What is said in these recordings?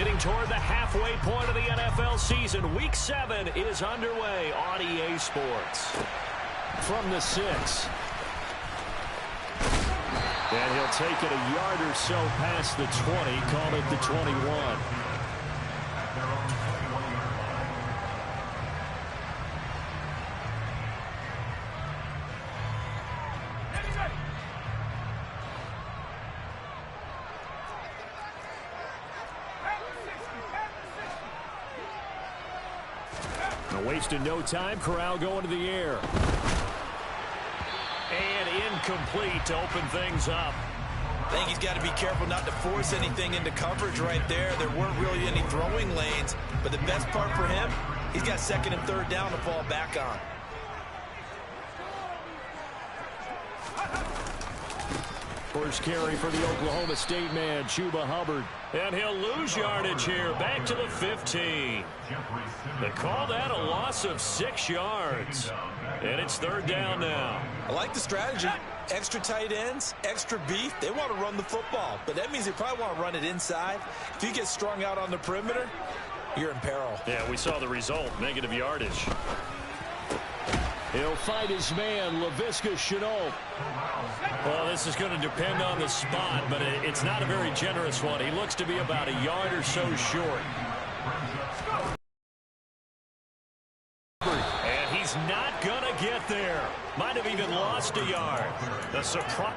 Getting toward the halfway point of the NFL season. Week 7 is underway on EA Sports. From the 6. And he'll take it a yard or so past the 20. Call it the 21. Wasting no time. Corral going to the air. And incomplete to open things up. I think he's got to be careful not to force anything into coverage right there. There weren't really any throwing lanes, but the best part for him, he's got second and third down to fall back on. First carry for the Oklahoma State man, Chuba Hubbard. And he'll lose yardage here, back to the 15. They call that a loss of 6 yards. And it's third down now. I like the strategy. Extra tight ends, extra beef. They want to run the football, but that means they probably want to run it inside. If you get strung out on the perimeter, you're in peril. Yeah, we saw the result, negative yardage. He'll fight his man, Laviska Shenault. Well, this is going to depend on the spot, but it's not a very generous one. He looks to be about a yard or so short. And he's not going to get there. Might have even lost a yard. The surprise.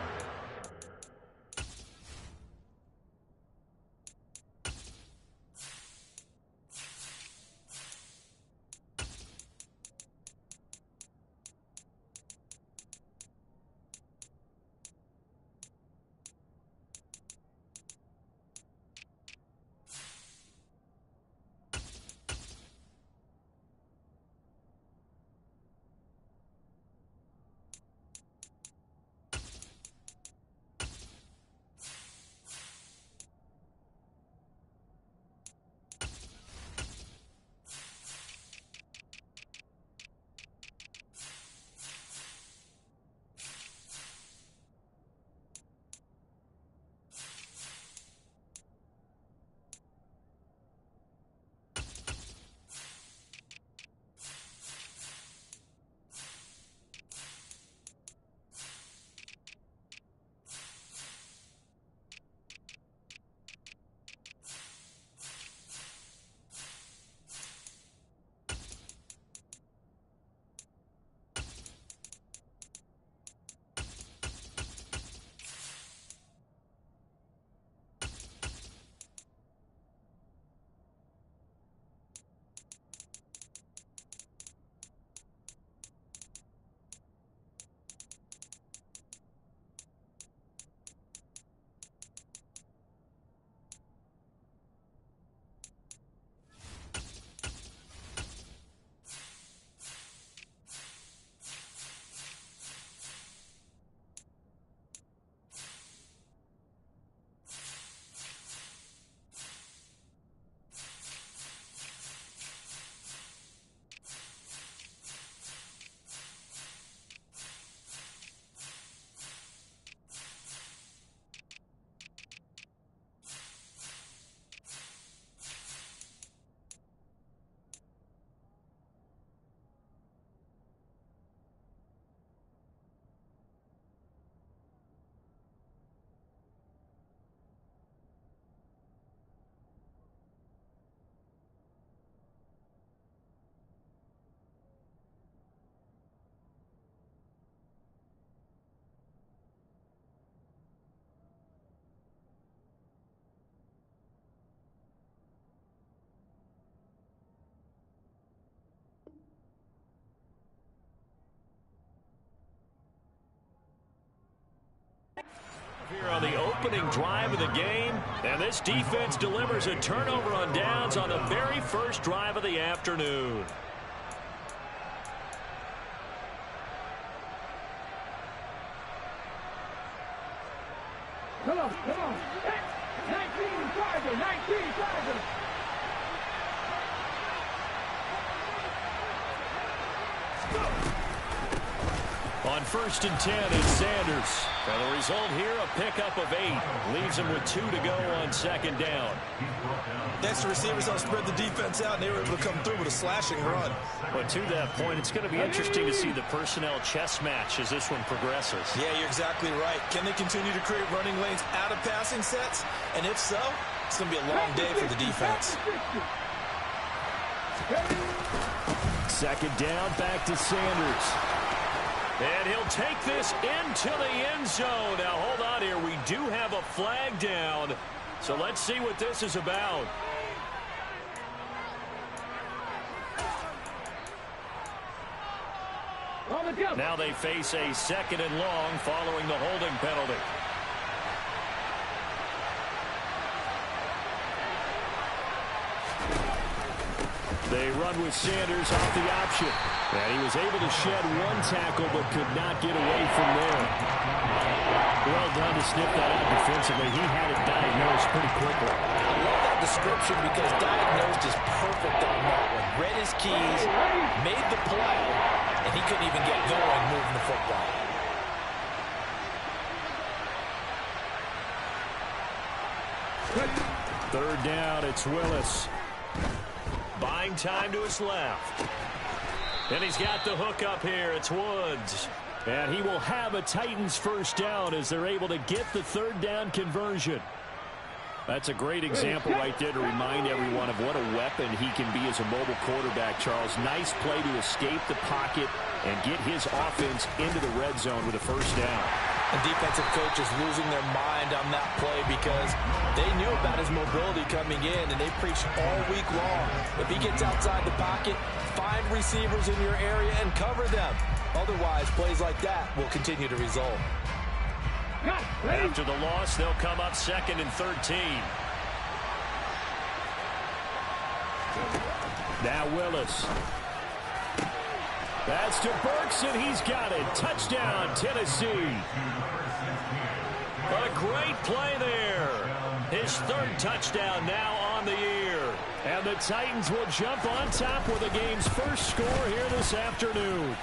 Here on the opening drive of the game, and this defense delivers a turnover on downs on the very first drive of the afternoon. Come on. 19 Tiger, 19 Tiger. On 1st and 10, it's Sanders. And the result here, a pickup of 8. Leaves him with 2 to go on 2nd down. Extra receivers helped spread the defense out, and they were able to come through with a slashing run. But to that point, it's going to be interesting to see the personnel chess match as this one progresses. Yeah, you're exactly right. Can they continue to create running lanes out of passing sets? And if so, it's going to be a long day for the defense. 2nd down, back to Sanders. And he'll take this into the end zone. Now, hold on here. We do have a flag down. So let's see what this is about. Now they face a 2nd and long following the holding penalty. They run with Sanders off the option. And he was able to shed 1 tackle but could not get away from there. Well done to snip that out defensively. He had it diagnosed pretty quickly. I love that description because diagnosed is perfect on that one. Read his keys, made the play, and he couldn't even get going moving the football. Third down, it's Willis. Buying time to his left. And he's got the hook up here. It's Woods. And he will have a Titans first down as they're able to get the 3rd down conversion. That's a great example right there to remind everyone of what a weapon he can be as a mobile quarterback, Charles. Nice play to escape the pocket and get his offense into the red zone with a first down. The defensive coach is losing their mind on that play because they knew about his mobility coming in, and they preached all week long. If he gets outside the pocket, find receivers in your area and cover them. Otherwise, plays like that will continue to result. After the loss, they'll come up 2nd and 13. Now Willis. That's to Burks, and he's got it. Touchdown, Tennessee. A great play there. His 3rd touchdown now on the year. And the Titans will jump on top with the game's first score here this afternoon.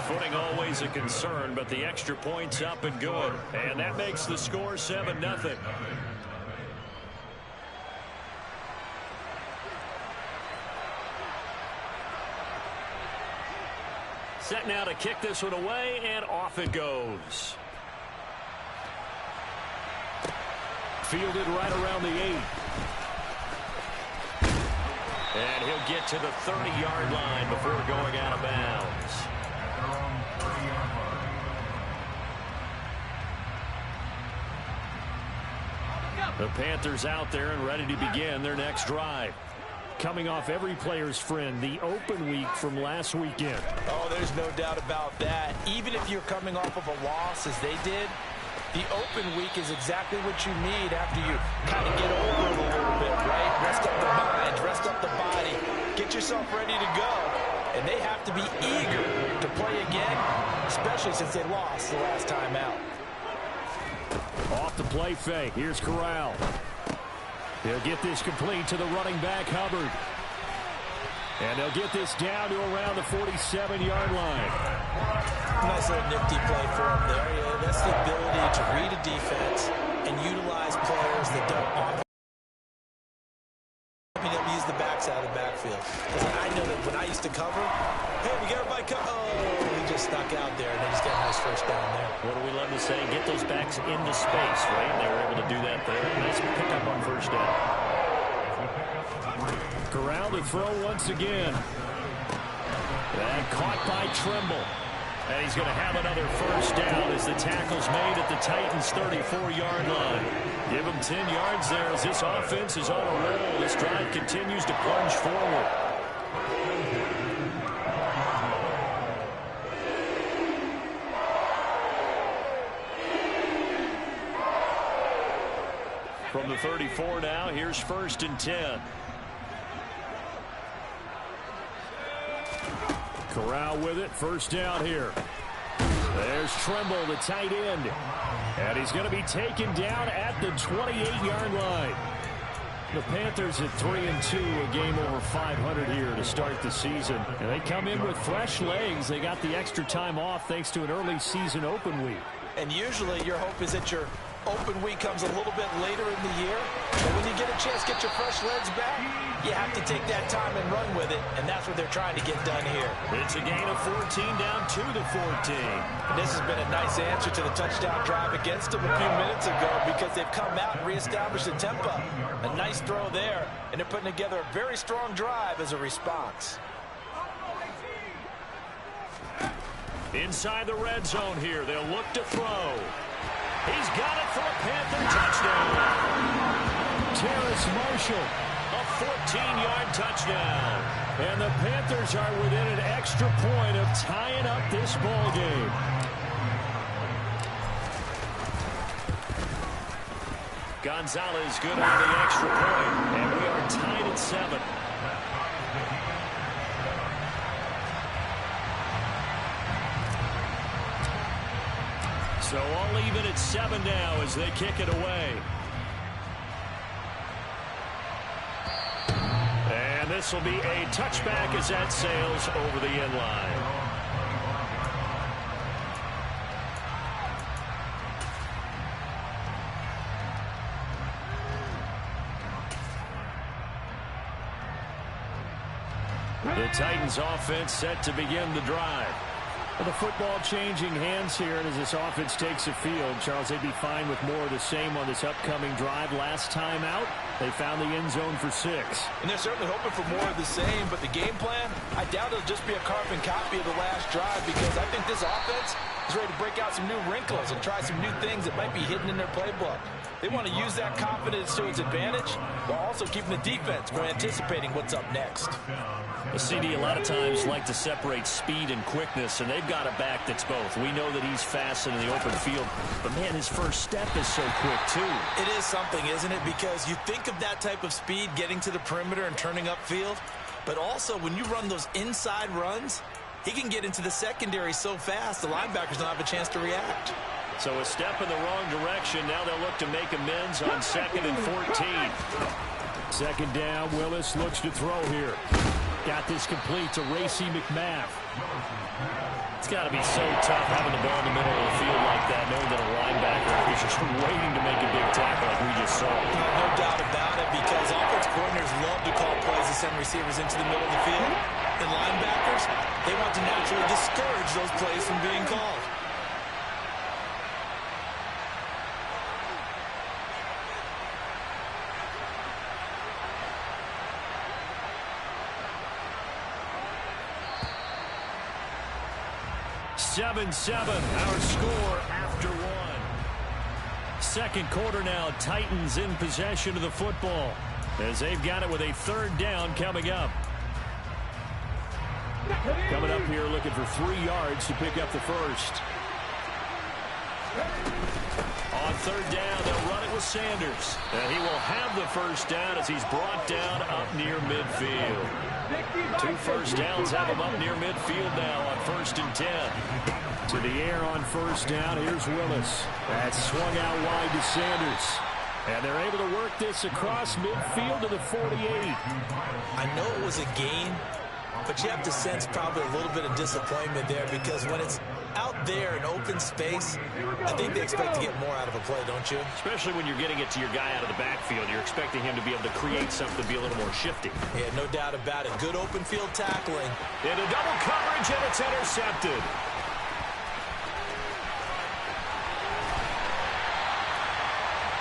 Footing always a concern, but the extra point's up and good. And that makes the score 7-0. Set now to kick this one away, and off it goes. Fielded right around the 8. And he'll get to the 30-yard line before going out of bounds. The Panthers out there and ready to begin their next drive. Coming off every player's friend, the open week from last weekend. Oh, there's no doubt about that. Even if you're coming off of a loss as they did, the open week is exactly what you need after you kind of get over it a little bit, right? Rest up the mind, rest up the body, get yourself ready to go. And they have to be eager to play again, especially since they lost the last time out. Off the play fake. Here's Corral. He'll get this complete to the running back, Hubbard. And they'll get this down to around the 47-yard line. Nice little nifty play for him there. Yeah, that's the ability to read a defense and utilize players that don't often use the backside of the backfield. Because I know that when I used to cover, hey, we got everybody cover. Oh, he just stuck out there, and then he's got a nice first down there. What do we love to say? Get those backs into space, right? And they were able to do that there. Nice pickup on first down. Corral to throw once again. And caught by Trimble. And he's going to have another first down as the tackle's made at the Titans' 34-yard line. Give him 10 yards there as this offense is on a roll. This drive continues to plunge forward. From the 34 now, here's 1st and 10. Corral with it, first down here. There's Trimble, the tight end. And he's going to be taken down at the 28-yard line. The Panthers at 3-2, a game over 500 here to start the season. And they come in with fresh legs. They got the extra time off thanks to an early season open week. And usually your hope is that your open week comes a little bit later in the year. But when you get a chance to get your fresh legs back, you have to take that time and run with it. And that's what they're trying to get done here. It's a gain of 14 down to the 14. And this has been a nice answer to the touchdown drive against them a few minutes ago because they've come out and reestablished the tempo. A nice throw there. And they're putting together a very strong drive as a response. Inside the red zone here, they'll look to throw. He's got it for a Panther touchdown. Terrace Marshall, a 14-yard touchdown. And the Panthers are within an extra point of tying up this ball game. Gonzalez good on the extra point, and we are tied at 7. So all even at 7 now as they kick it away. And this will be a touchback as that sails over the end line. The Titans offense set to begin the drive. The football changing hands here, and as this offense takes the field, Charles, they'd be fine with more of the same on this upcoming drive. Last time out, they found the end zone for 6. And they're certainly hoping for more of the same, but the game plan, I doubt it'll just be a carbon copy of the last drive because I think this offense is ready to break out some new wrinkles and try some new things that might be hidden in their playbook. They want to use that confidence to its advantage while also keeping the defense from anticipating what's up next. The CD a lot of times like to separate speed and quickness, and they've got a back that's both. We know that he's fast in the open field, but man, his first step is so quick too. It is something, isn't it? Because you think of that type of speed getting to the perimeter and turning upfield, but also when you run those inside runs, he can get into the secondary so fast the linebackers don't have a chance to react. So a step in the wrong direction. Now they'll look to make amends on 2nd and 14. Second down, Willis looks to throw here. Got this complete to Racey McMath. It's got to be so tough having the ball in the middle of the field like that, knowing that a linebacker is just waiting to make a big tackle like we just saw. No doubt about it, because offense coordinators love to call plays to send receivers into the middle of the field. And linebackers, they want to naturally discourage those plays from being called. Our score after 1. Second quarter now, Titans in possession of the football as they've got it with a 3rd down coming up. Coming up here looking for 3 yards to pick up the first. On 3rd down, they'll run it with Sanders. And he will have the first down as he's brought down up near midfield. 2 first downs have him up near midfield now on 1st and 10. To the air on 1st down. Here's Willis. That's swung out wide to Sanders. And they're able to work this across midfield to the 48. I know it was a gain, but you have to sense probably a little bit of disappointment there because when it's out there in open space, I think they expect to get more out of a play, don't you? Especially when you're getting it to your guy out of the backfield. You're expecting him to be able to create something, be a little more shifty. Yeah, no doubt about it. Good open field tackling. Into double coverage, and it's intercepted.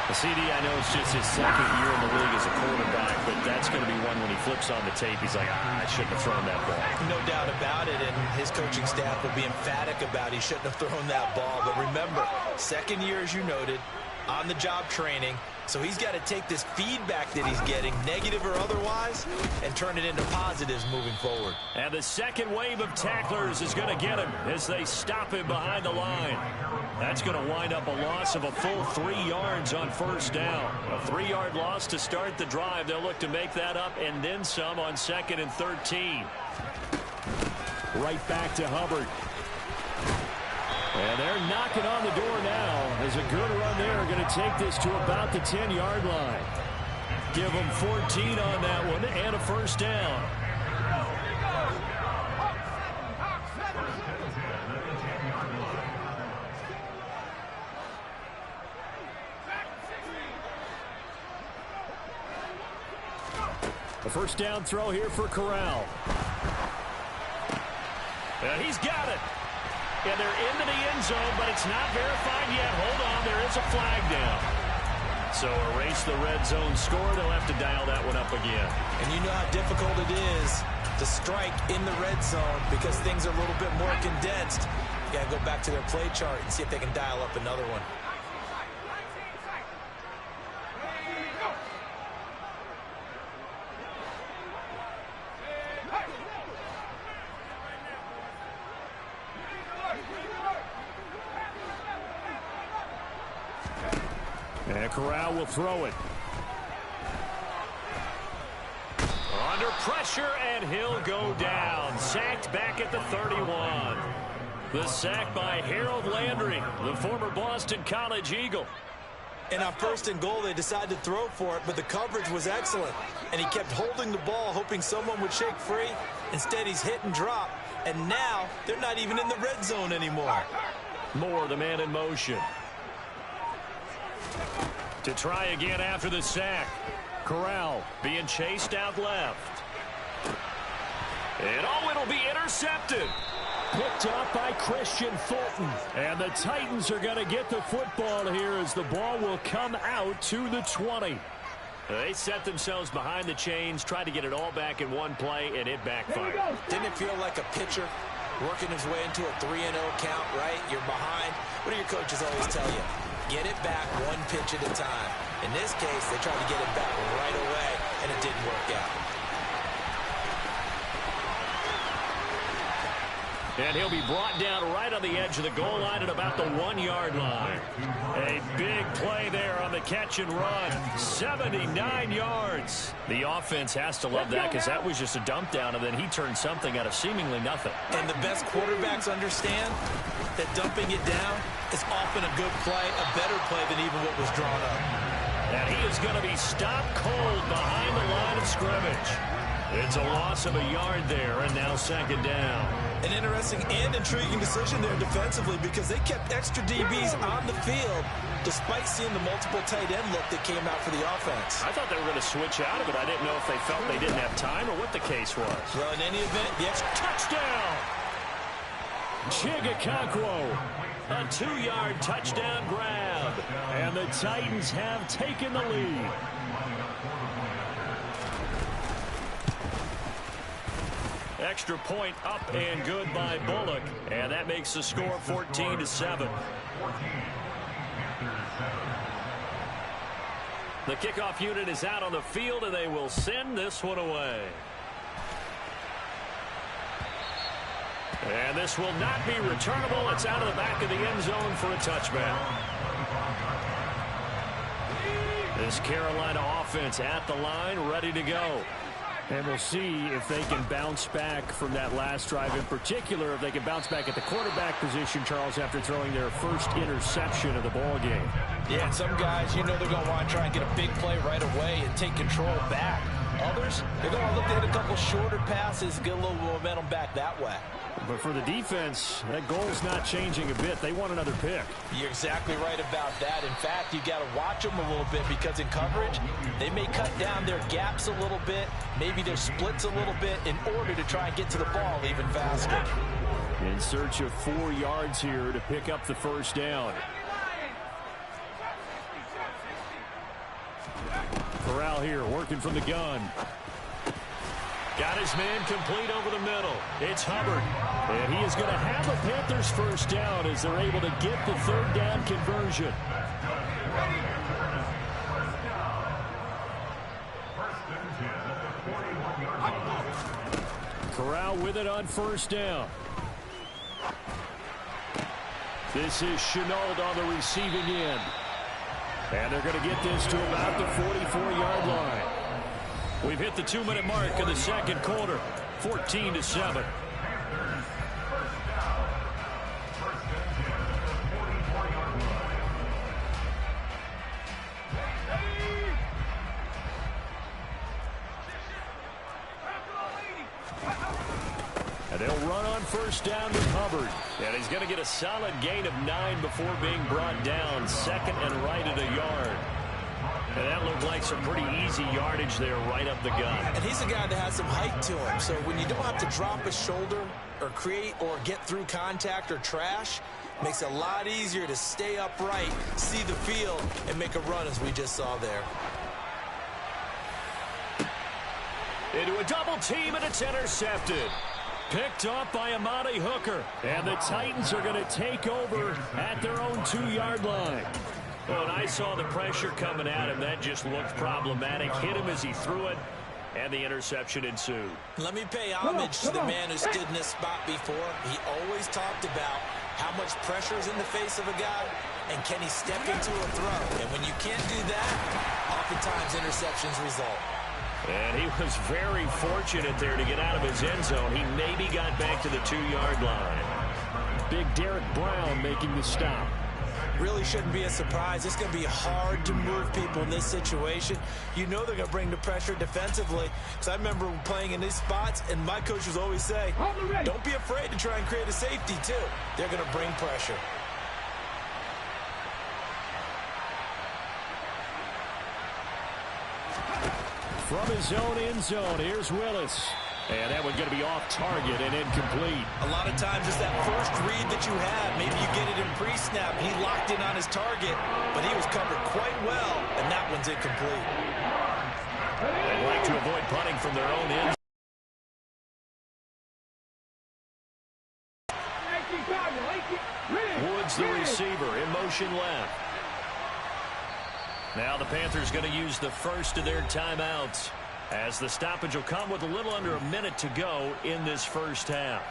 The CD, I know it's just his 2nd year in the league as a quarterback, but that's going to be one when he flips on the tape. He's like, I shouldn't have thrown that ball. No doubt about it, and his coaching staff will be emphatic about he shouldn't have thrown that ball. But remember, 2nd year, as you noted, on-the-job training. So he's got to take this feedback that he's getting, negative or otherwise, and turn it into positives moving forward. And the second wave of tacklers is going to get him as they stop him behind the line. That's going to wind up a loss of a full 3 yards on 1st down. A 3-yard loss to start the drive. They'll look to make that up and then some on 2nd and 13. Right back to Hubbard. And they're knocking on the door now as a good run there. Going to take this to about the 10-yard line. Give them 14 on that one and a first down. A first down throw here for Corral. And he's got it. And they're into the end zone, but it's not verified yet. Hold on, there is a flag down. So erase the red zone score. They'll have to dial that one up again. And you know how difficult it is to strike in the red zone because things are a little bit more condensed. You got to go back to their play chart and see if they can dial up another one. And Corral will throw it. Under pressure, and he'll go down. Sacked back at the 31. The sack by Harold Landry, the former Boston College Eagle. And on first and goal, they decided to throw for it, but the coverage was excellent. And he kept holding the ball, hoping someone would shake free. Instead, he's hit and drop. And now, they're not even in the red zone anymore. Moore, the man in motion. To try again after the sack. Corral being chased out left. And it'll be intercepted. Picked up by Christian Fulton. And the Titans are going to get the football here as the ball will come out to the 20. They set themselves behind the chains, tried to get it all back in one play, and it backfired. Didn't it feel like a pitcher working his way into a 3-0 count, right? You're behind. What do your coaches always tell you? Get it back one pitch at a time. In this case, they tried to get it back right away, and it didn't work out. And he'll be brought down right on the edge of the goal line at about the 1-yard line. A big play there on the catch and run. 79 yards. The offense has to love that because that was just a dump down, and then he turned something out of seemingly nothing. And the best quarterbacks understand that dumping it down is often a good play, a better play than even what was drawn up. And he is going to be stopped cold behind the line of scrimmage. It's a loss of a yard there, and now second down. An interesting and intriguing decision there defensively because they kept extra DBs on the field despite seeing the multiple tight end look that came out for the offense. I thought they were going to switch out of it. I didn't know if they felt they didn't have time or what the case was. Well, in any event, the extra touchdown! Chigakakwo, a 2-yard touchdown grab. And the Titans have taken the lead. Extra point up and good by Bullock. And that makes the score 14-7. The kickoff unit is out on the field, and they will send this one away. And this will not be returnable. It's out of the back of the end zone for a touchback. This Carolina offense at the line, ready to go. And we'll see if they can bounce back from that last drive. In particular, if they can bounce back at the quarterback position, Charles, after throwing their first interception of the ball game. Yeah, and some guys, you know they're going to want to try and get a big play right away and take control back. Others, they're going to look at a couple shorter passes, get a little momentum back that way. But for the defense, that goal's not changing a bit. They want another pick. You're exactly right about that. In fact, you got to watch them a little bit because in coverage, they may cut down their gaps a little bit, maybe their splits a little bit in order to try and get to the ball even faster. In search of 4 yards here to pick up the first down. Corral here working from the gun. Got his man complete over the middle. It's Hubbard. And he is going to have the Panthers first down as they're able to get the third down conversion. Corral with it on first down. This is Chenault on the receiving end. And they're going to get this to about the 44-yard line. We've hit the 2-minute mark of the second quarter, 14-7. first down to Hubbard. And he's going to get a solid gain of 9 before being brought down. Second and right at a yard. And that looked like some pretty easy yardage there right up the gut. And he's a guy that has some height to him. So when you don't have to drop a shoulder or create or get through contact or trash, makes it a lot easier to stay upright, see the field, and make a run as we just saw there. Into a double team, and it's intercepted. Picked off by Amani Hooker. And the Titans are going to take over at their own 2-yard line. Well, and I saw the pressure coming at him. That just looked problematic. Hit him as he threw it, and the interception ensued. Let me pay homage to the man who stood in this spot before. He always talked about how much pressure is in the face of a guy, and can he step into a throw. And when you can't do that, oftentimes interceptions result. And he was very fortunate there to get out of his end zone. He maybe got back to the 2-yard line. Big Derek Brown making the stop. Really shouldn't be a surprise. It's going to be hard to move people in this situation. You know they're going to bring the pressure defensively. Because I remember playing in these spots, and my coaches always say, don't be afraid to try and create a safety, too. They're going to bring pressure. From his own end zone, here's Willis. And that one's going to be off target and incomplete. A lot of times it's that first read that you have. Maybe you get it in pre-snap. He locked in on his target, but he was covered quite well, and that one's incomplete. They'd like to avoid punting from their own end. Woods, the receiver, in motion left. Now the Panthers going to use the first of their timeouts, as the stoppage will come with a little under a minute to go in this first half.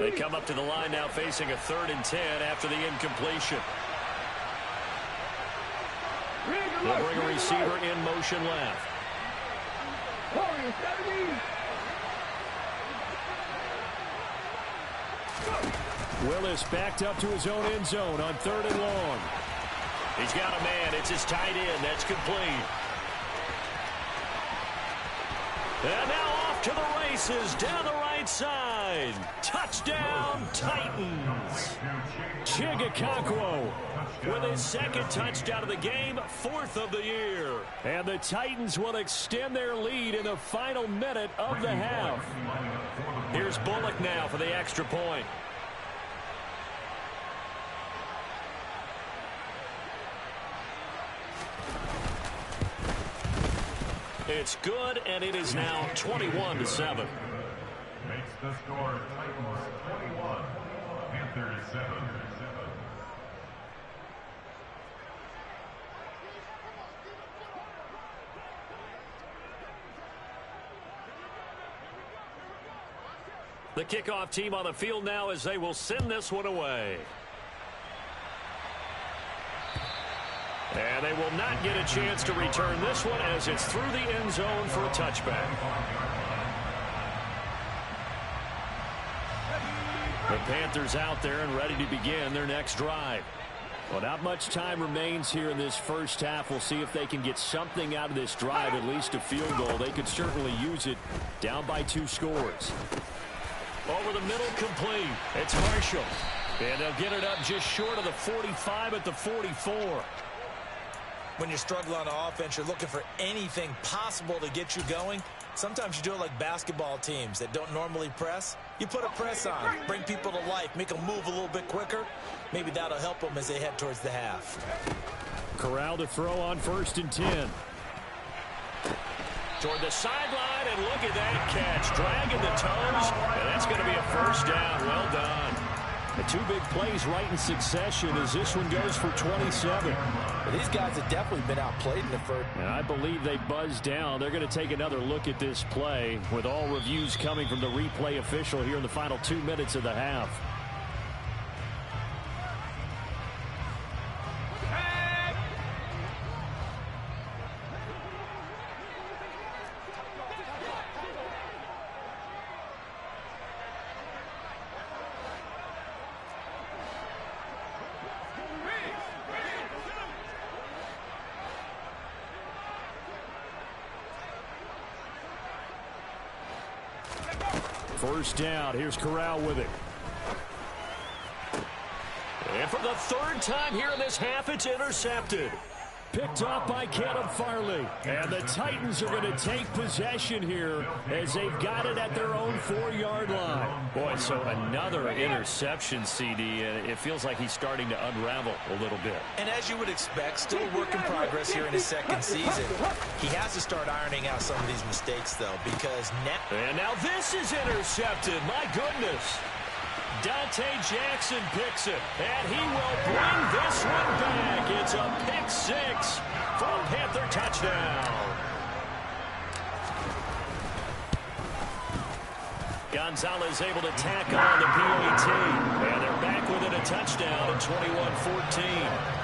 They come up to the line now facing a 3rd and 10 after the incompletion. They'll bring a receiver in motion left. Willis backed up to his own end zone on 3rd and long. He's got a man. It's his tight end. That's complete. And now off to the races down the right side. Touchdown, Titans. Chigakakwo with his 2nd touchdown of the game, 4th of the year. And the Titans will extend their lead in the final minute of the half. Here's Bullock now for the extra point. It's good, and it is now 21-7. Makes the score Titans 21, Panthers 7. The kickoff team on the field now as they will send this one away. And they will not get a chance to return this one as it's through the end zone for a touchback. The Panthers out there and ready to begin their next drive. Well, not much time remains here in this first half. We'll see if they can get something out of this drive, at least a field goal. They could certainly use it down by 2 scores. Over the middle, complete. It's Marshall. And they'll get it up just short of the 45 at the 44. When you struggle on offense, you're looking for anything possible to get you going. Sometimes you do it like basketball teams that don't normally press. You put a press on, bring people to life, make them move a little bit quicker. Maybe that'll help them as they head towards the half. Corral to throw on 1st and 10. Toward the sideline, and look at that catch. Dragging the toes, and that's going to be a first down. Well done. The 2 big plays right in succession as this one goes for 27. Well, these guys have definitely been outplayed in the first. And I believe they buzzed down. They're going to take another look at this play with all reviews coming from the replay official here in the final 2 minutes of the half. First down. Here's Corral with it. And for the third time here in this half, it's intercepted. Picked off by Caleb Farley. And the Titans are going to take possession here as they've got it at their own 4-yard line. Boy, so another interception, CD, and it feels like he's starting to unravel a little bit. And as you would expect, still a work in progress here in his second season. He has to start ironing out some of these mistakes, though, because now... And now this is intercepted. My goodness. Dante Jackson picks it, and he will bring this one back. It's a pick six for a Panther touchdown. Gonzalez able to tack on the PAT, and they're back within a touchdown at 21-14.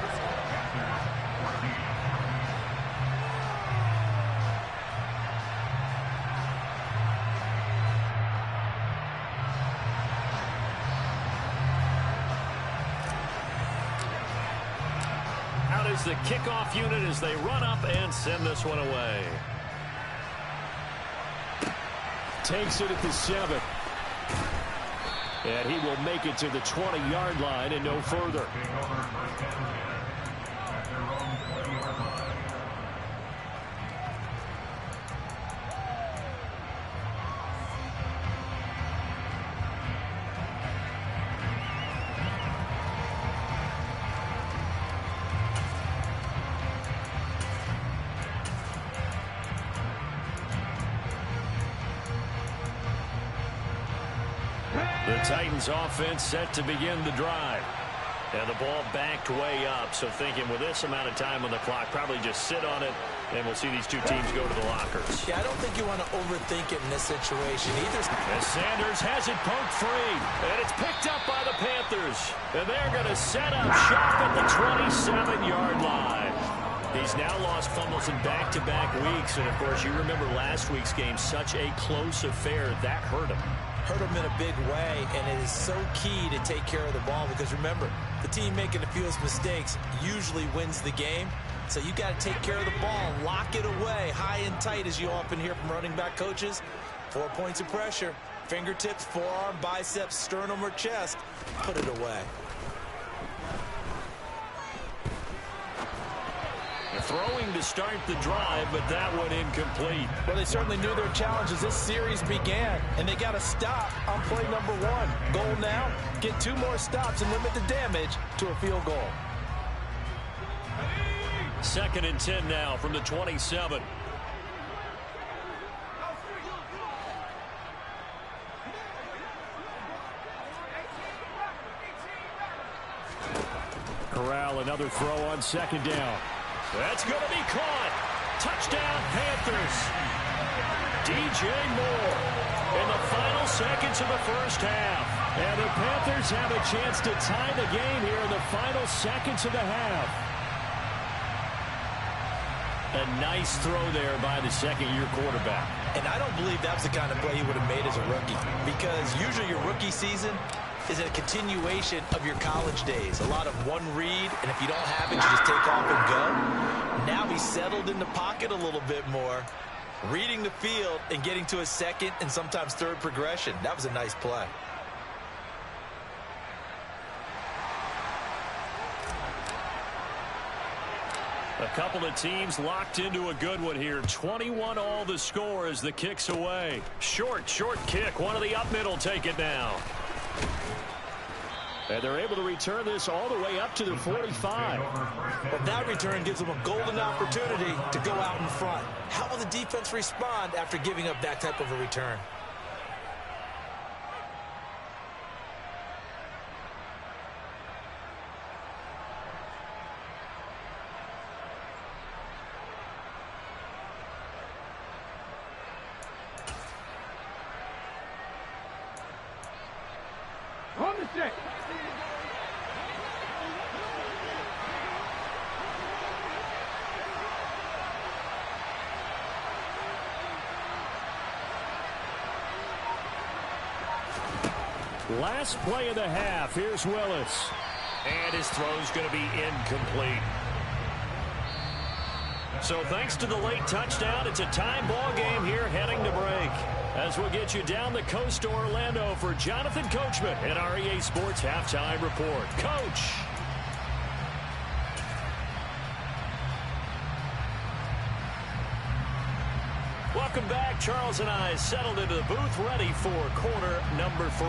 The kickoff unit as they run up and send this one away. Takes it at the 7. And he will make it to the 20-yard line and no further. The Titans offense set to begin the drive. And the ball backed way up, so thinking with this amount of time on the clock, probably just sit on it, and we'll see these two teams go to the lockers. Yeah, I don't think you want to overthink it in this situation either. As Sanders has it poked free, and it's picked up by the Panthers. And they're going to set up shop at the 27-yard line. He's now lost fumbles in back-to-back weeks, and of course, you remember last week's game, such a close affair, that hurt him. Hurt him in a big way, and it is so key to take care of the ball because remember, the team making the fewest mistakes usually wins the game. So you got to take care of the ball, lock it away, high and tight, as you often hear from running back coaches. 4 points of pressure, fingertips, forearm, biceps, sternum, or chest. Put it away. Throwing to start the drive, but that one incomplete. Well, they certainly knew their challenge as this series began, and they got to stop on play number 1. Goal now, get 2 more stops and limit the damage to a field goal. 2nd and 10 now from the 27. Corral, another throw on 2nd down. That's going to be caught. Touchdown, Panthers. DJ Moore in the final seconds of the first half. And the Panthers have a chance to tie the game here in the final seconds of the half. A nice throw there by the second-year quarterback. And I don't believe that was the kind of play he would have made as a rookie, because usually your rookie season is a continuation of your college days. A lot of one read, and if you don't have it, you just take off and go. Now he's settled in the pocket a little bit more, reading the field and getting to a second and sometimes third progression. That was a nice play. A couple of teams locked into a good one here. 21 all the score as the kick's away. Short kick. One of the up middle take it now. And they're able to return this all the way up to the 45. But that return gives them a golden opportunity to go out in front. How will the defense respond after giving up that type of a return? On the stick. Last play of the half. Here's Willis. And his throw's going to be incomplete. So thanks to the late touchdown, it's a tie ball game here heading to break. as we'll get you down the coast to Orlando for Jonathan Coachman and our EA Sports Halftime Report. Coach. Welcome back. Charles and I settled into the booth, ready for quarter number 3.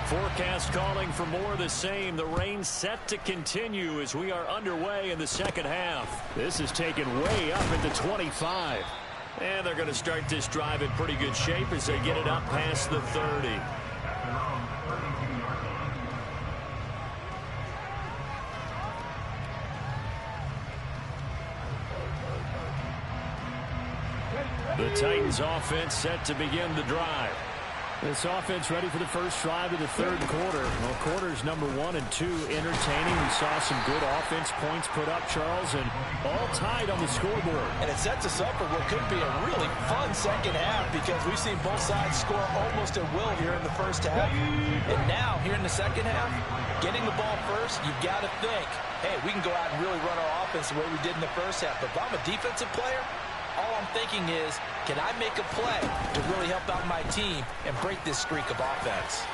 Forecast calling for more of the same. The rain set to continue as we are underway in the second half. This is taken way up into 25. And they're going to start this drive in pretty good shape as they get it up past the 30. The Titans offense set to begin the drive. This offense ready for the first drive of the third quarter. Well, quarters number 1 and 2 entertaining. We saw some good offense points put up, Charles, and all tied on the scoreboard. And it sets us up for what could be a really fun second half because we've seen both sides score almost at will here in the first half. And now, here in the second half, getting the ball first, you've got to think, hey, we can go out and really run our offense the way we did in the first half. But if I'm a defensive player, all I'm thinking is, can I make a play to really help out my team and break this streak of offense?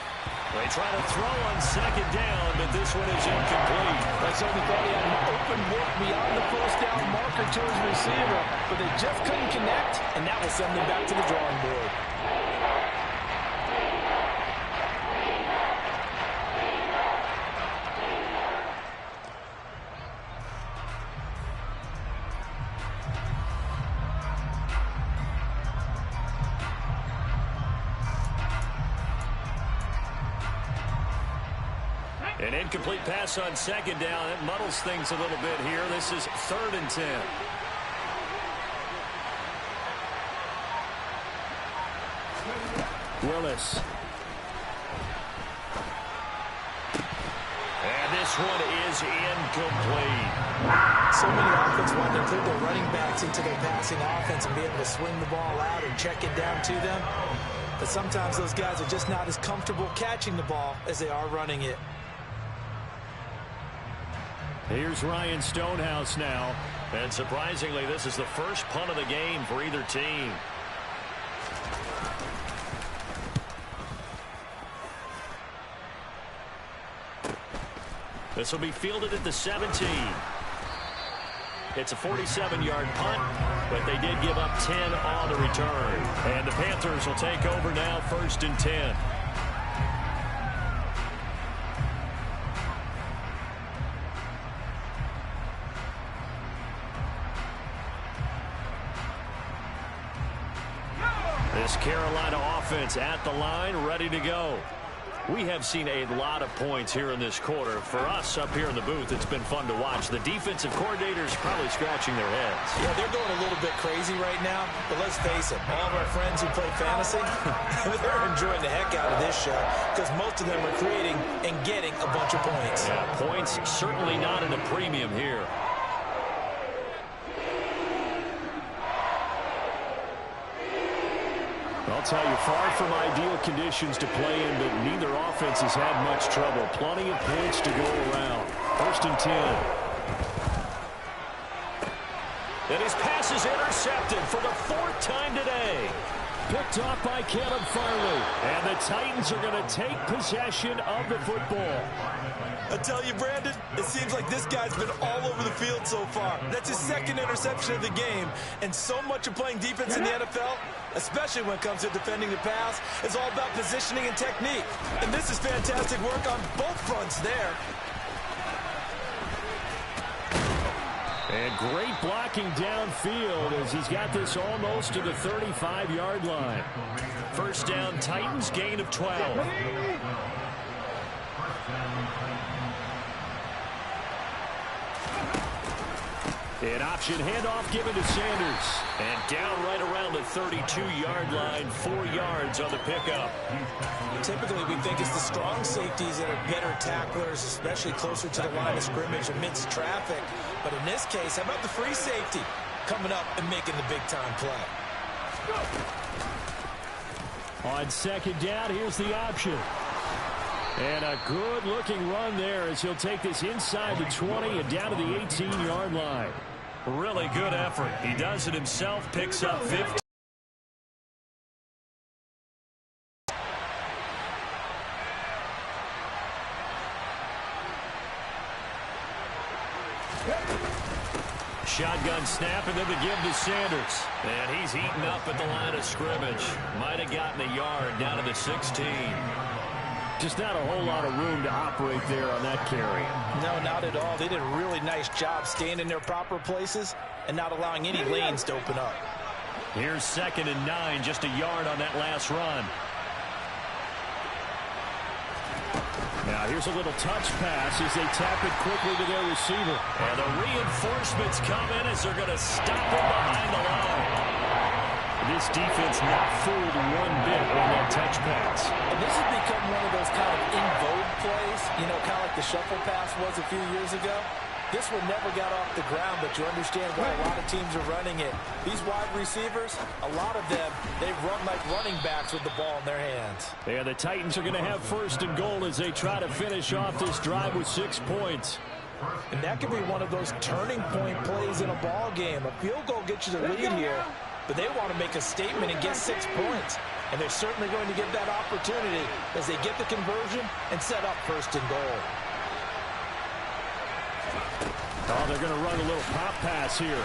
They try to throw on second down, but this one is incomplete. I certainly thought he had an open look beyond the first down marker to his receiver, but they just couldn't connect, and that will send them back to the drawing board. An incomplete pass on second down. It muddles things a little bit here. This is 3rd and 10. Willis. And this one is incomplete. So many offenses want to include their running backs into their passing offense and be able to swing the ball out and check it down to them. But sometimes those guys are just not as comfortable catching the ball as they are running it. Here's Ryan Stonehouse now. And surprisingly, this is the first punt of the game for either team. This will be fielded at the 17. It's a 47-yard punt, but they did give up 10 on the return. And the Panthers will take over now, 1st and 10. This Carolina offense at the line, ready to go. We have seen a lot of points here in this quarter. For us up here in the booth, it's been fun to watch. The defensive coordinators probably scratching their heads. Yeah, they're going a little bit crazy right now. But let's face it, all of our friends who play fantasy, they're enjoying the heck out of this show because most of them are creating and getting a bunch of points. Yeah, points certainly not at a premium here. I'll tell you, far from ideal conditions to play in, but neither offense has had much trouble. Plenty of points to go around. 1st and 10. And his pass is intercepted for the 4th time today. Picked off by Caleb Farley. And the Titans are going to take possession of the football. I tell you, Brandon, it seems like this guy's been all over the field so far. That's his 2nd interception of the game. And so much of playing defense in the NFL, especially when it comes to defending the pass, is all about positioning and technique. And this is fantastic work on both fronts there. And great blocking downfield as he's got this almost to the 35-yard line. 1st down, Titans, gain of 12. An option handoff given to Sanders. And down right around the 32-yard line, 4 yards on the pickup. Typically, we think it's the strong safeties that are better tacklers, especially closer to the line of scrimmage amidst traffic. But in this case, how about the free safety? coming up and making the big-time play. On second down, here's the option. And a good-looking run there as he'll take this inside the 20 and down to the 18-yard line. Really good effort. He does it himself, picks up 15. Shotgun snap, and then the give to Sanders. And he's eaten up at the line of scrimmage. Might have gotten a yard down to the 16. Just not a whole lot of room to operate there on that carry. No, not at all. They did a really nice job staying in their proper places and not allowing any lanes to open up. Here's 2nd and 9, just a yard on that last run. Now here's a little touch pass as they tap it quickly to their receiver. And the reinforcements come in as they're going to stop him behind the line. This defense not fooled one bit on that touch pass. And this has become one of those kind of in vogue plays, you know, kind of like the shuffle pass was a few years ago. This one never got off the ground, but you understand why a lot of teams are running it. These wide receivers, a lot of them, they run like running backs with the ball in their hands. Yeah, the Titans are going to have 1st and goal as they try to finish off this drive with 6 points. And that could be one of those turning point plays in a ball game. A field goal gets you the lead here, but they want to make a statement and get 6 points. And they're certainly going to get that opportunity as they get the conversion and set up 1st and goal. Oh, they're going to run a little pop pass here.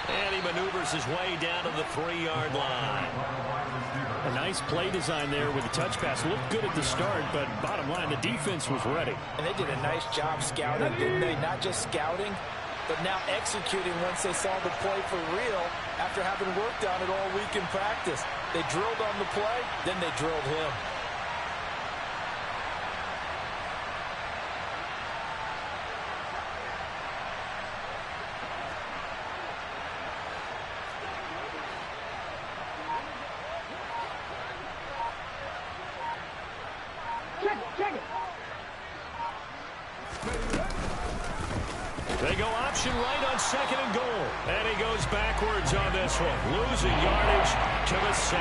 And he maneuvers his way down to the 3-yard line. A nice play design there with the touch pass. Looked good at the start, but bottom line, the defense was ready. And they did a nice job scouting, didn't they? Not just scouting, but now executing once they saw the play for real after having worked on it all week in practice. They drilled on the play, then they drilled him. They go option right on 2nd and goal. And he goes backwards on this one. Losing yardage to the 7.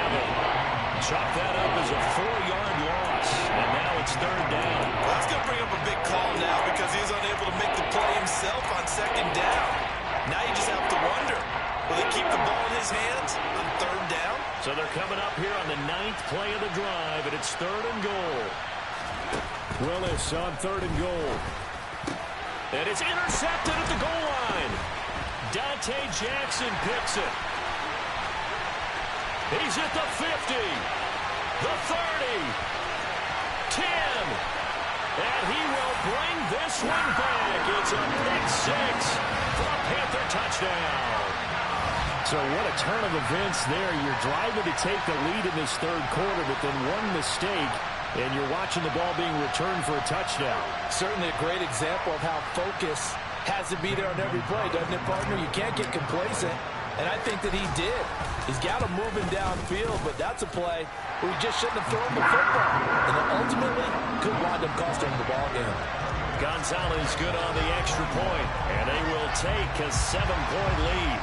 Chalk that up as a 4-yard loss. And now it's 3rd down. Well, that's going to bring up a big call now because he's unable to make the play himself on 2nd down. Now you just have to wonder, will they keep the ball in his hands on 3rd down? So they're coming up here on the 9th play of the drive, and it's 3rd and goal. Willis on 3rd and goal. And it's intercepted at the goal line. Dante Jackson picks it. He's at the 50, the 30, 10. And he will bring this one back. It's a pick 6 for a Panther touchdown. So what a turn of events there. You're driving to take the lead in this 3rd quarter, but then one mistake, and you're watching the ball being returned for a touchdown. Certainly a great example of how focus has to be there on every play, doesn't it, partner? You can't get complacent, and I think that he did. He's got him moving downfield, but that's a play where he just shouldn't have thrown the football. And it ultimately could wind up costing him the ball game. Gonzalez good on the extra point, and they will take a 7-point lead.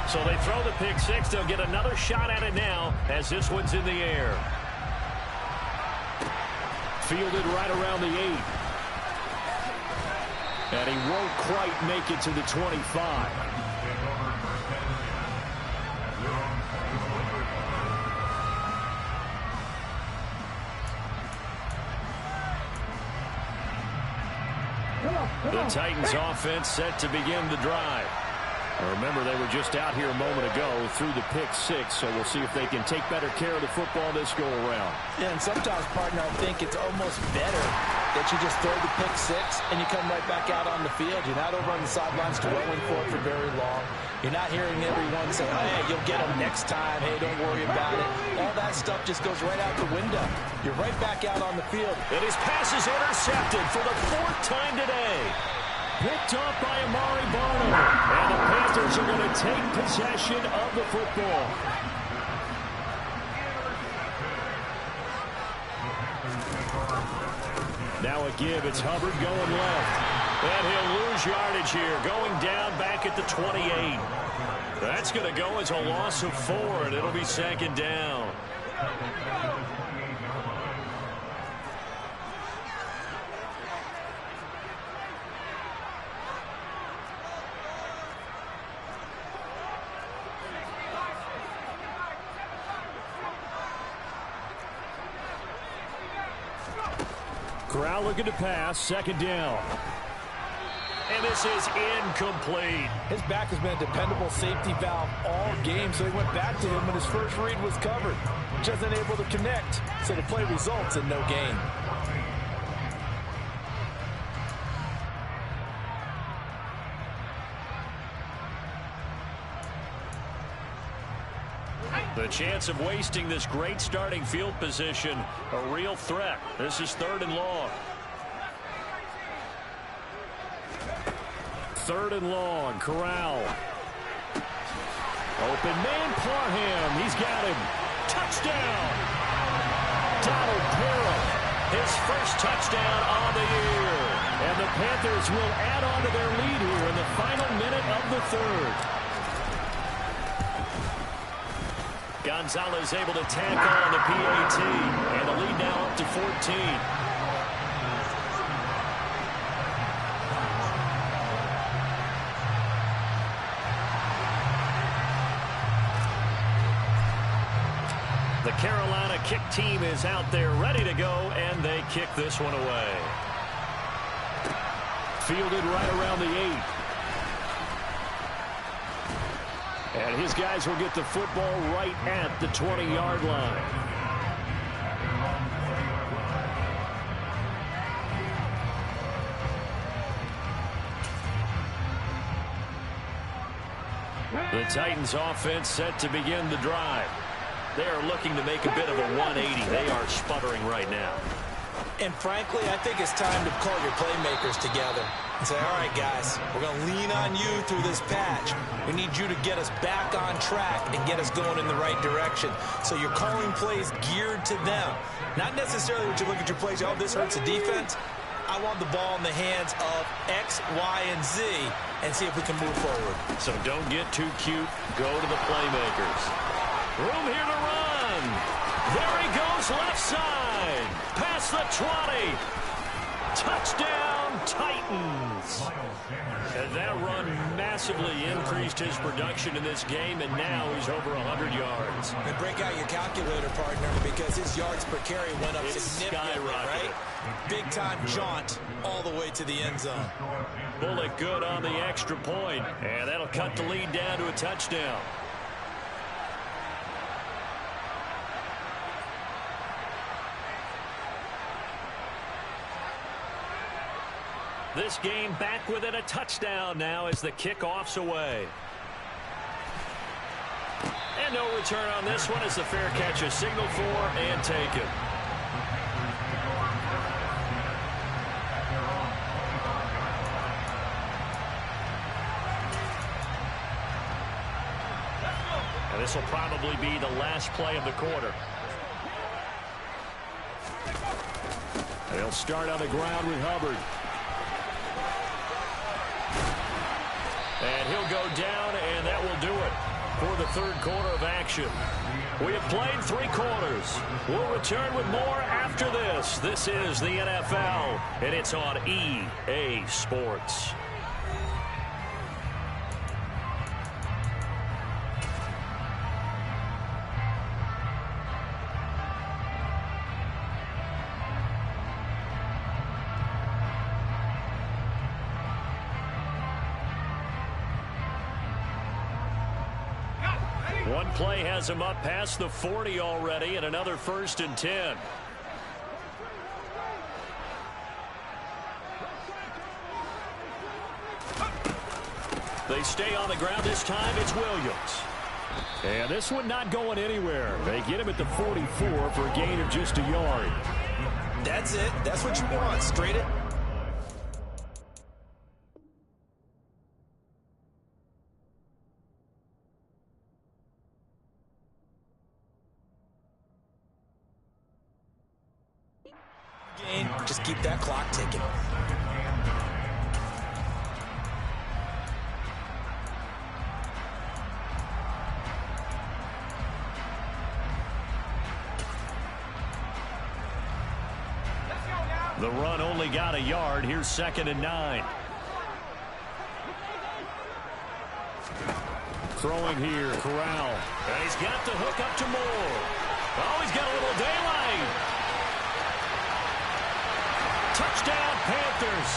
So they throw the pick 6. They'll get another shot at it now as this one's in the air. Fielded right around the 8. And he won't quite make it to the 25. The Titans offense set to begin the drive. Remember, they were just out here a moment ago through the pick 6, so we'll see if they can take better care of the football this go-around. Yeah, and sometimes, partner, I think it's almost better that you just throw the pick 6 and you come right back out on the field. You're not over on the sidelines dwelling for it for very long. You're not hearing everyone say, oh, hey, you'll get them next time. Hey, don't worry about it. All that stuff just goes right out the window. You're right back out on the field. And his pass is intercepted for the 4th time today. Picked off by Amari Barnum. And the Panthers are going to take possession of the football. Now a give. It's Hubbard going left. And he'll lose yardage here, going down back at the 28. That's going to go as a loss of 4, and it'll be second down. Corral looking to pass, second down. And this is incomplete. His back has been a dependable safety valve all game, so he went back to him when his first read was covered. Just unable to connect, so the play results in no gain. The chance of wasting this great starting field position, a real threat. This is 3rd and long. 3rd and long, Corral. Open man, Parham. He's got him. Touchdown. Donald Parham, his first touchdown on the year. And the Panthers will add on to their lead here in the final minute of the 3rd. Gonzalez able to tackle on the PAT, and the lead now up to 14. The Carolina kick team is out there ready to go, and they kick this one away. Fielded right around the 8. And his guys will get the football right at the 20-yard line. The Titans offense set to begin the drive. They are looking to make a bit of a 180. They are sputtering right now. And frankly, I think it's time to call your playmakers together and say, all right, guys, we're going to lean on you through this patch. We need you to get us back on track and get us going in the right direction. So you're calling plays geared to them. Not necessarily when you look at your plays, oh, this hurts the defense. I want the ball in the hands of X, Y, and Z and see if we can move forward. So don't get too cute. Go to the playmakers. Room here to run. There he goes, left side. Past the 20. Touchdown, Titans. And that run massively increased his production in this game, and now he's over 100 yards. And break out your calculator, partner, because his yards per carry went up significantly, right? Big-time jaunt all the way to the end zone. Bullet good on the extra point, and that'll cut the lead down to a touchdown. This game back within a touchdown now as the kickoff's away. And no return on this one as the fair catch is signaled for and taken. And this will probably be the last play of the quarter. They'll start on the ground with Hubbard. And he'll go down, and that will do it for the 3rd quarter of action. We have played 3 quarters. We'll return with more after this. This is the NFL, and it's on EA Sports. One play has him up past the 40 already, and another 1st and 10. They stay on the ground this time. It's Williams. And this one not going anywhere. They get him at the 44 for a gain of just a yard. That's it. That's what you want. Straight it. Just keep that clock ticking. The run only got a yard. Here's 2nd and 9. Throwing here, Corral. And he's got the hook up to Moore. Oh, he's got a little daylight. Touchdown, Panthers.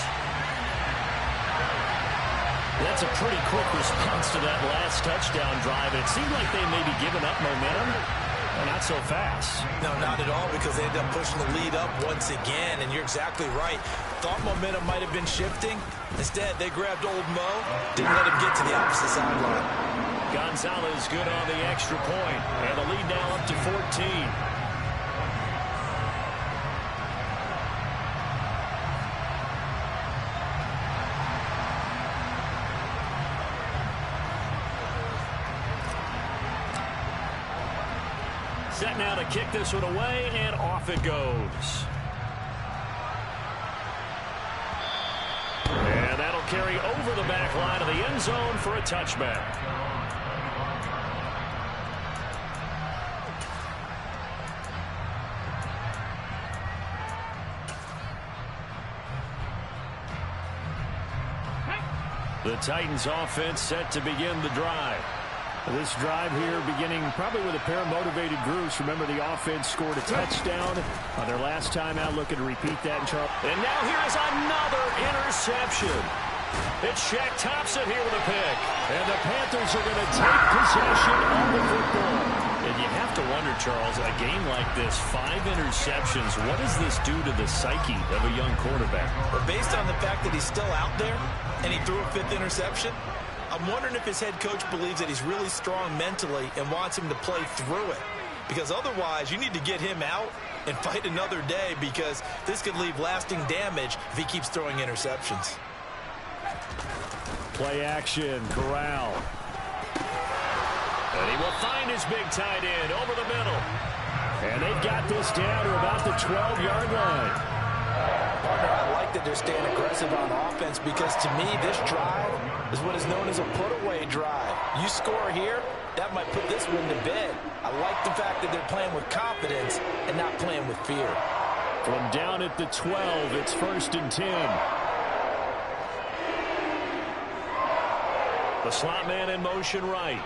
That's a pretty quick response to that last touchdown drive. It seemed like they may be giving up momentum. Not so fast. No, not at all, because they ended up pushing the lead up once again, and you're exactly right. Thought momentum might have been shifting. Instead, they grabbed old Mo, didn't let him get to the opposite sideline. Gonzalez good on the extra point, and the lead now up to 14. Set now to kick this one away, and off it goes. And that'll carry over the back line of the end zone for a touchback. The Titans offense set to begin the drive. This drive here beginning probably with a pair of motivated groups. Remember, the offense scored a touchdown on their last time out, looking to repeat that in Charles. And now here is another interception. It's Shaq Thompson here with a pick. And the Panthers are going to take possession of the football. And you have to wonder, Charles, a game like this, 5 interceptions, what does this do to the psyche of a young quarterback? But based on the fact that he's still out there and he threw a 5th interception, I'm wondering if his head coach believes that he's really strong mentally and wants him to play through it. Because otherwise, you need to get him out and fight another day, because this could leave lasting damage if he keeps throwing interceptions. Play action, Corral. And he will find his big tight end over the middle. And they've got this down to about the 12-yard line. Partner, I like that they're staying aggressive on offense, because to me, this drive is what is known as a put-away drive. You score here, that might put this one to bed. I like the fact that they're playing with confidence and not playing with fear. From down at the 12, it's 1st and 10. The slot man in motion right.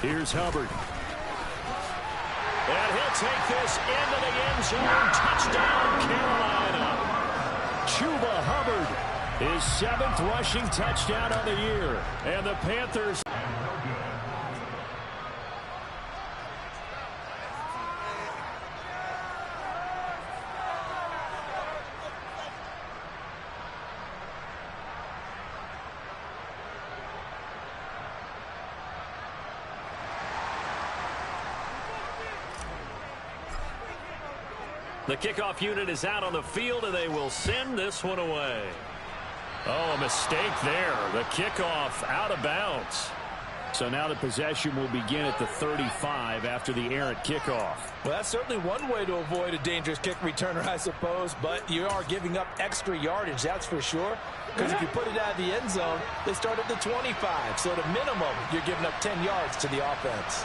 Here's Hubbard. And he'll take this into the end zone. Touchdown, Carolina. Chuba Hubbard, his 7th rushing touchdown of the year. And the Panthers. The kickoff unit is out on the field, and they will send this one away. Oh, a mistake there. The kickoff out of bounds. So now the possession will begin at the 35 after the errant kickoff. Well, that's certainly one way to avoid a dangerous kick returner, I suppose, but you are giving up extra yardage, that's for sure. Because if you put it out of the end zone, they start at the 25. So at a minimum, you're giving up 10 yards to the offense.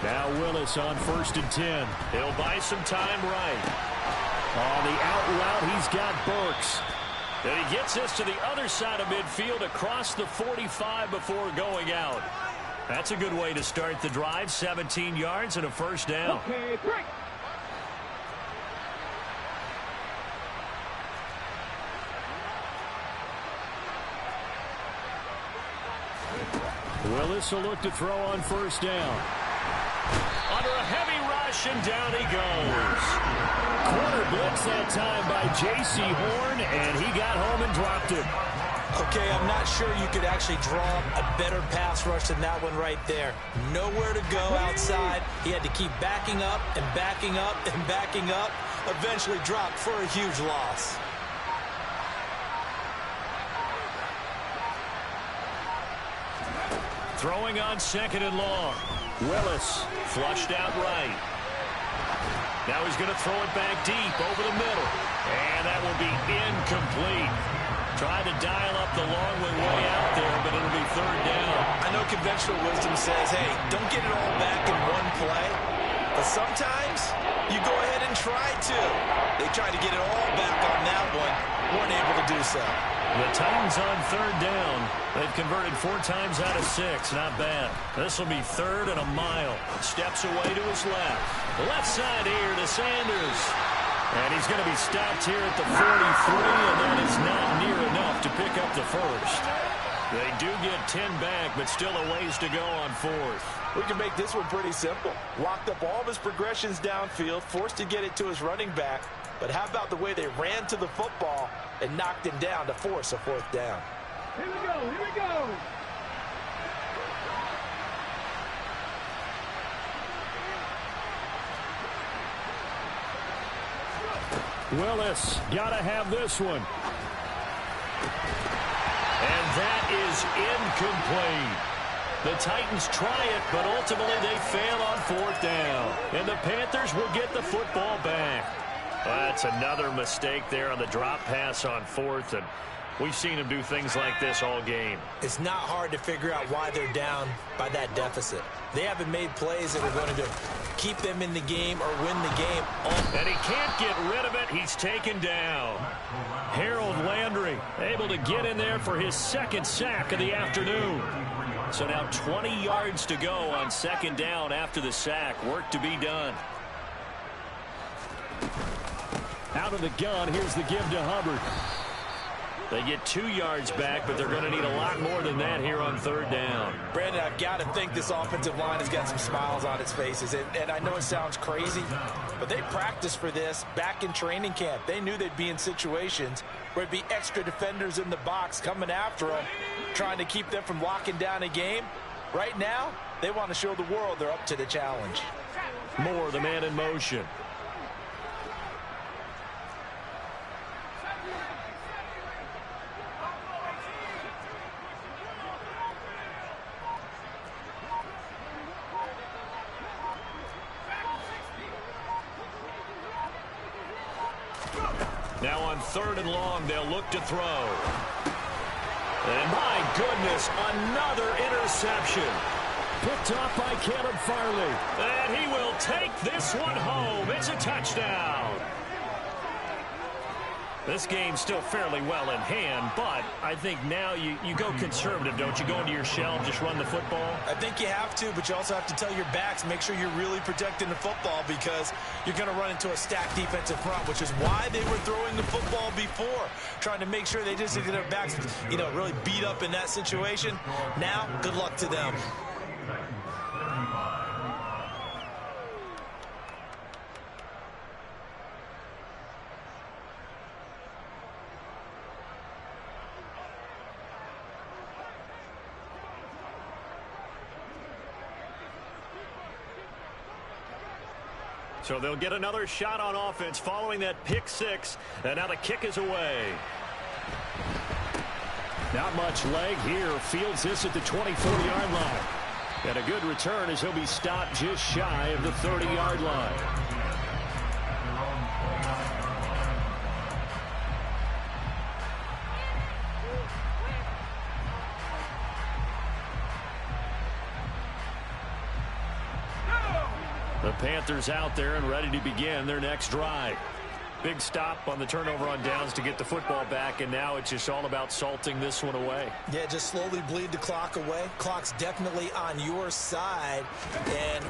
Now Willis on 1st and 10. He'll buy some time right. On the out route, he's got Burks. And he gets this to the other side of midfield across the 45 before going out. That's a good way to start the drive. 17 yards and a 1st down. Okay, break. Willis will look to throw on 1st down. Under a heavy rush, and down he goes. Corner blitz that time by J.C. Horn, and he got home and dropped it. Okay, I'm not sure you could actually draw a better pass rush than that one right there. Nowhere to go outside. He had to keep backing up and backing up and backing up. Eventually dropped for a huge loss. Throwing on 2nd and long. Willis flushed out right. Now he's going to throw it back deep over the middle. And that will be incomplete. Tried to dial up the long way out there, but it'll be third down. I know conventional wisdom says, hey, don't get it all back in one play. But sometimes you go ahead and try to. They tried to get it all back on that one. Weren't able to do so. The Titans on third down. They've converted 4 times out of 6. Not bad. This will be third and a mile. Steps away to his left. Left side here to Sanders. And he's going to be stopped here at the 43, and that is not near enough to pick up the first. They do get 10 back, but still a ways to go on fourth. We can make this one pretty simple. Locked up all of his progressions downfield, forced to get it to his running back. But how about the way they ran to the football and knocked him down to force a fourth down? Here we go, here we go. Willis got to have this one. And that is incomplete. The Titans try it, but ultimately they fail on fourth down. And the Panthers will get the football back. That's another mistake there on the drop pass on fourth, and we've seen him do things like this all game. It's not hard to figure out why they're down by that deficit. They haven't made plays that are going to keep them in the game or win the game. And he can't get rid of it. He's taken down. Harold Landry able to get in there for his second sack of the afternoon. So now 20 yards to go on second down after the sack. Work to be done. Out of the gun, here's the give to Hubbard. They get 2 yards back, but they're going to need a lot more than that here on third down. Brandon, I've got to think this offensive line has got some smiles on its faces. And I know it sounds crazy, but they practiced for this back in training camp. They knew they'd be in situations where it'd be extra defenders in the box coming after them, trying to keep them from locking down a game. Right now, they want to show the world they're up to the challenge. Moore, the man in motion. Now on third and long, they'll look to throw. And my goodness, another interception. Picked off by Caleb Farley. And he will take this one home. It's a touchdown. This game's still fairly well in hand, but I think now you go conservative, don't you? Go into your shell, just run the football. I think you have to, but you also have to tell your backs, make sure you're really protecting the football because you're going to run into a stacked defensive front, which is why they were throwing the football before, trying to make sure they just get their backs, really beat up in that situation. Now, good luck to them. So they'll get another shot on offense following that pick six. And now the kick is away. Not much leg here. Fields this at the 24-yard line. And a good return as he'll be stopped just shy of the 30-yard line. The Panthers out there and ready to begin their next drive. Big stop on the turnover on downs to get the football back, and now it's just all about salting this one away. Yeah, just slowly bleed the clock away. Clock's definitely on your side. And,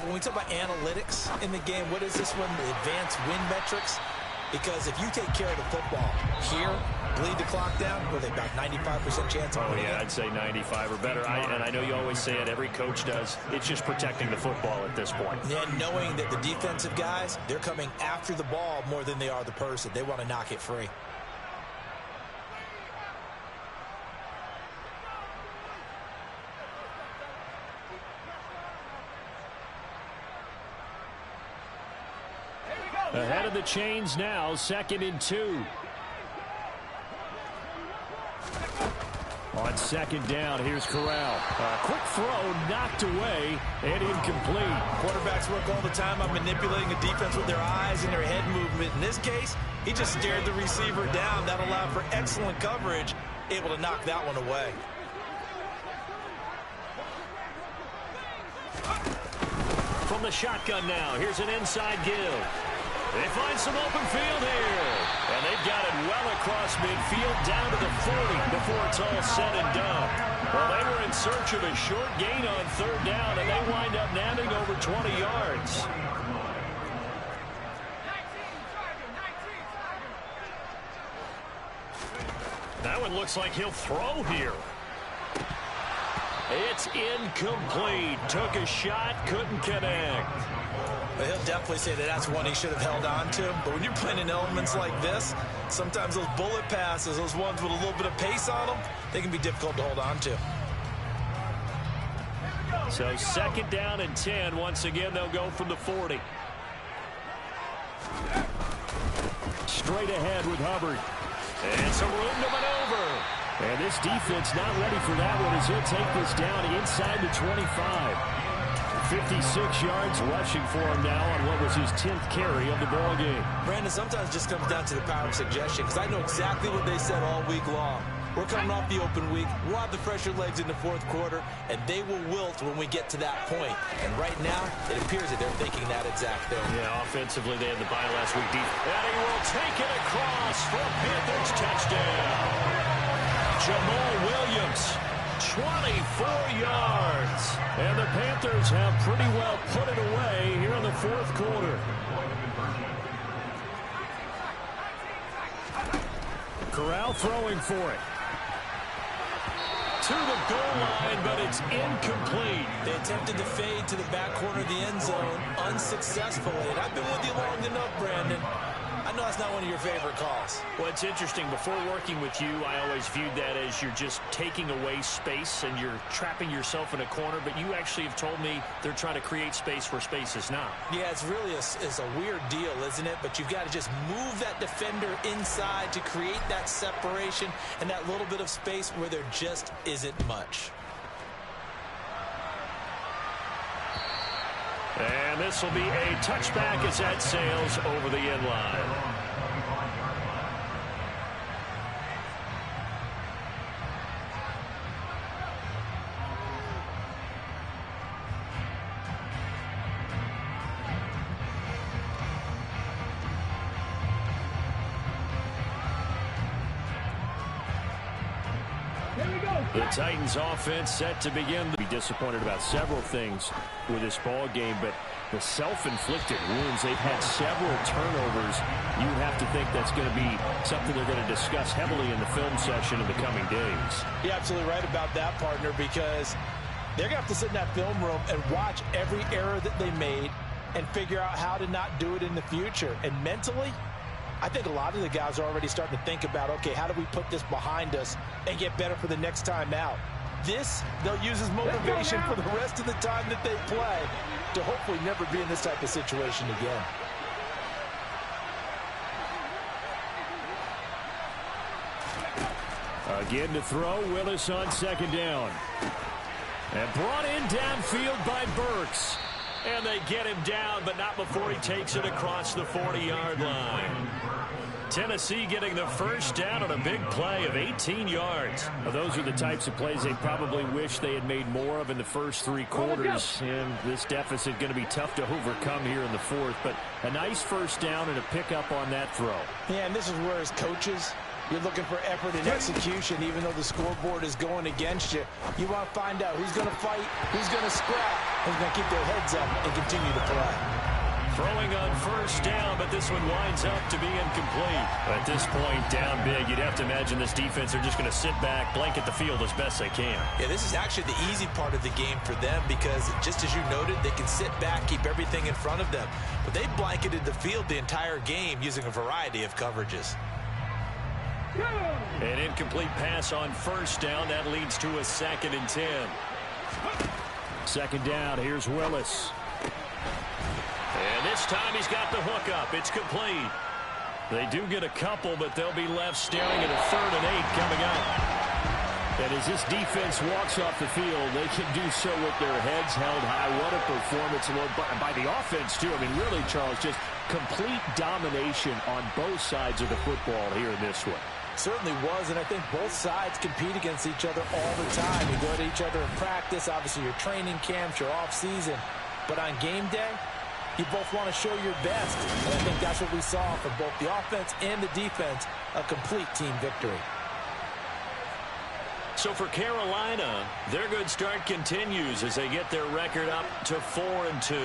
when we talk about analytics in the game, what is this one? The advanced win metrics? Because if you take care of the football here, bleed the clock down, what are they, about 95% chance on winning? I'd say 95 or better. And I know you always say it, every coach does. It's just protecting the football at this point. Yeah, knowing that the defensive guys, they're coming after the ball more than they are the person. They want to knock it free. Ahead of the chains now, 2nd and 2. On second down. Here's Corral. Quick throw knocked away and incomplete. Quarterbacks work all the time on manipulating a defense with their eyes and their head movement. In this case, he just stared the receiver down. That allowed for excellent coverage, able to knock that one away. From the shotgun now, here's an inside give. They find some open field here. And they've got it well across midfield down to the 40 before it's all said and done. Well, they were in search of a short gain on third down, and they wind up nabbing over 20 yards. That one looks like he'll throw here. It's incomplete. Took a shot, couldn't connect. Well, he'll definitely say that that's one he should have held on to. But when you're playing in elements like this, sometimes those bullet passes, those ones with a little bit of pace on them, they can be difficult to hold on to. So second down and 10. Once again, they'll go from the 40. Straight ahead with Hubbard. And some room to maneuver. And this defense not ready for that one as he'll take this down inside the 25. 56 yards rushing for him now on what was his 10th carry of the ball game. Brandon, sometimes it just comes down to the power of suggestion, because I know exactly what they said all week long. We're coming off the open week. We'll have the fresher legs in the fourth quarter, and they will wilt when we get to that point. And right now, it appears that they're thinking that exact thing. Yeah, offensively, they had the bye last week. And he will take it across for a Panthers touchdown. Jamal Williams, 24 yards. And the Panthers have pretty well put it away here in the fourth quarter. Corral throwing for it. To the goal line, but it's incomplete. They attempted to fade to the back corner of the end zone unsuccessfully. And I've been with you long enough, Brandon. I know that's not one of your favorite calls. Well, it's interesting. Before working with you, I always viewed that as you're just taking away space and you're trapping yourself in a corner. But you actually have told me they're trying to create space where space is not. Yeah, it's really a weird deal, isn't it? But you've got to just move that defender inside to create that separation and that little bit of space where there just isn't much. And this will be a touchback as that sails over the end line. The Titans offense set to begin. Be disappointed about several things with this ball game, but the self-inflicted wounds, they've had several turnovers. You would have to think that's going to be something they're going to discuss heavily in the film session in the coming days. You're absolutely right about that, partner, because they're going to have to sit in that film room and watch every error that they made and figure out how to not do it in the future. And mentally, I think a lot of the guys are already starting to think about, okay, how do we put this behind us and get better for the next time out? This, they'll use as motivation for the rest of the time that they play to hopefully never be in this type of situation again. Again to throw, Willis on second down. And brought in downfield by Burks. And they get him down, but not before he takes it across the 40-yard line. Tennessee getting the first down on a big play of 18 yards. Well, those are the types of plays they probably wish they had made more of in the first three quarters. And this deficit going to be tough to overcome here in the fourth. But a nice first down and a pickup on that throw. Yeah, and this is where, as coaches, you're looking for effort and execution, even though the scoreboard is going against you. You want to find out who's going to fight, who's going to scrap, who's going to keep their heads up and continue to play. Throwing on first down, but this one winds up to be incomplete. At this point, down big, you'd have to imagine this defense are just going to sit back, blanket the field as best they can. Yeah, this is actually the easy part of the game for them because, just as you noted, they can sit back, keep everything in front of them. But they blanketed the field the entire game using a variety of coverages. An incomplete pass on first down. That leads to a 2nd and 10. Second down, here's Willis. And this time he's got the hook up. It's complete. They do get a couple, but they'll be left staring at a 3rd and 8 coming up. And as this defense walks off the field, they can do so with their heads held high. What a performance by the offense, too. I mean, really, Charles, just complete domination on both sides of the football here in this one. Certainly was, and I think both sides compete against each other all the time. You go to each other in practice, obviously your training camps, your off-season. But on game day, you both want to show your best. And I think that's what we saw from both the offense and the defense, a complete team victory. So for Carolina, their good start continues as they get their record up to 4-2.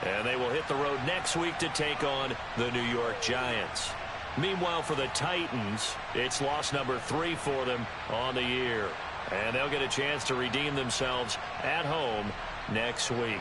And they will hit the road next week to take on the New York Giants. Meanwhile, for the Titans, it's loss number 3 for them on the year. And they'll get a chance to redeem themselves at home next week.